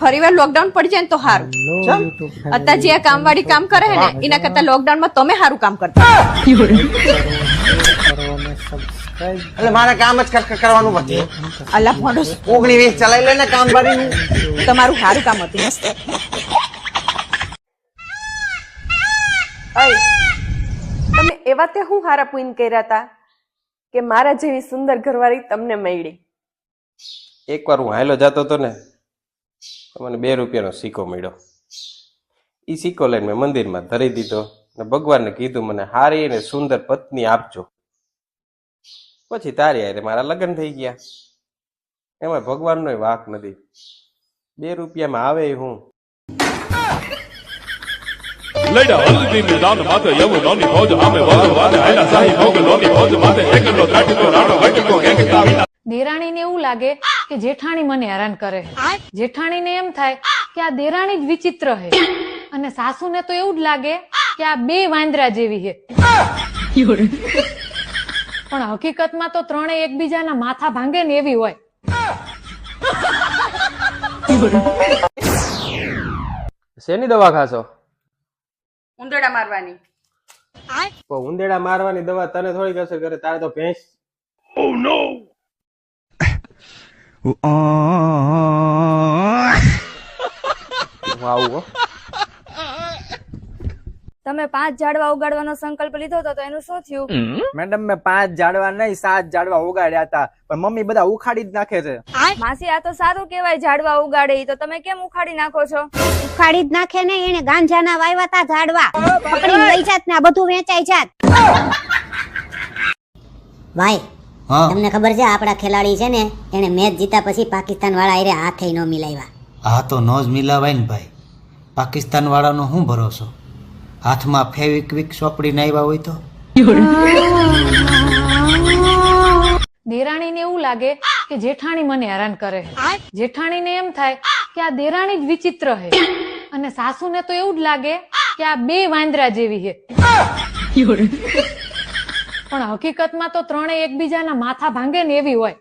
ફરીવાર લોકડાઉન પડી જાય ને તો સારું. અત્યારે જે કામવાળી કામ કરે છે ને એના કરતા લોકડાઉન માં તમે સારું કામ કરતા. એટલે મારે કામ જ કરવાનું હતું. અલ્લાહ મોઢું 19-20 ચલાવી લે ને કામ ભરીને. તમારું સારું કામ હતું મસ્ત. તમે એવા તે હું હારા પૂન કર્યા હતા કે મારા જેવી સુંદર ઘરવાળી તમને મળી. એકવાર હું હાયલો જતો હતો ને તો મને 2 રૂપિયાનો સિક્કો મળ્યો. એ સિક્કો લઈને મેં મંદિરમાં ધરી દીધો ને ભગવાનને કીધું મને હારી અને સુંદર પત્ની આપજો. પછી તારી હારે મારા લગ્ન થઈ ગયા. એમાં ભગવાનનો વાંક નથી. 2 રૂપિયામાં આવે હું. લઈડા હલ્દી મેદાન માથે યમુનાની ફૌજ આમે વાદવાને આયલા સાહી મોગલોની ફૌજ માથે એકલો કાટીનો રાણો ઘટકો ગેંગતા વિના. દેરાણીને એવું લાગે કે જેઠાણી મને હેરાન કરે છે. જેઠાણીને એમ થાય કે આ દેરાણી જ વિચિત્ર છે અને સાસુને તો એવું જ લાગે કે આ 2 વાંદરા જેવી છે. પણ હકીકતમાં તો ત્રણેય એકબીજાના માથા ભાંગે ને એવી હોય. શેની દવા ખાશો? ઉંદરડા મારવાની. ઉંદેડા મારવાની દવા તને થોડીક અસર કરે, તારે તો ભેંસ. Oh no! વાવ. તમે 5 ઝાડવા ઉગાડવાનો સંકલ્પ લીધો હતો તો એનું શું થયું? મેડમ મેં 5 ઝાડવા નહીં 7 ઝાડવા ઉગાડ્યા હતા, પણ મમ્મી બધા ઉખાડી જ નાખે છે. માસી આ તો સારું કેવાય ઝાડવા ઉગાડે, તો તમે કેમ ઉખાડી નાખો છો? ઉખાડી જ નાખે ને, એને ગાંજાના વાવ્યા તા ઝાડવા, પકડીને લઈ જાત ને આ બધું વેચાઈ જાત. ભાઈ તમને ખબર છે આપડા ખેલાડી છે ને એને મેચ જીતા પછી પાકિસ્તાન વાળા આરે હાથે ન મિલાવ્યા. હા તો નો જ મિલાવાય ને ભાઈ. પાકિસ્તાન વાળાનો શું ભરોસો? હાથમાં ફેવિક્વિક સોપડીને આવ્યા હોય તો. દેરાણીને એવું લાગે કે જેઠાણી મને હેરાન કરે છે. જેઠાણીને એમ થાય કે આ દેરાણી જ વિચિત્ર છે અને સાસુને તો એવું જ લાગે કે આ 2 વાંદરા જેવી છે. પણ હકીકતમાં તો ત્રણેય એકબીજાના માથા ભાંગે ને એવી હોય.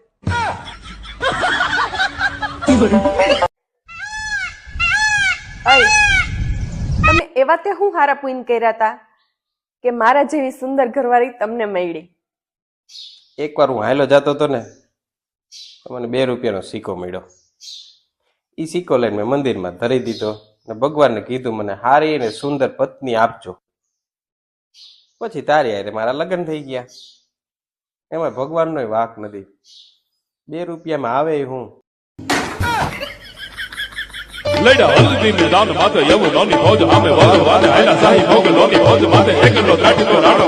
તમે એવા તે હું હારા પૂન કર્યા હતા કે મારા જેવી સુંદર ઘરવાળી તમને મળી. એકવાર હું હાયલો જતો હતો ને તો મને 2 રૂપિયાનો સિક્કો મળ્યો. એ સિક્કો લઈને મેં મંદિરમાં ધરી દીધો ને ભગવાનને કીધું મને હારી અને સુંદર પત્ની આપજો. પછી તારી હારે મારા લગ્ન થઈ ગયા. એમાં ભગવાનનો વાંક નથી. 2 રૂપિયામાં આવે હું. લઈડા હલ્દી મેદાન માથે યમુનાની ફૌજ આમે વાદવાને આયલા સાહી મોગલોની ફૌજ માથે એકલો કાટીનો રાણો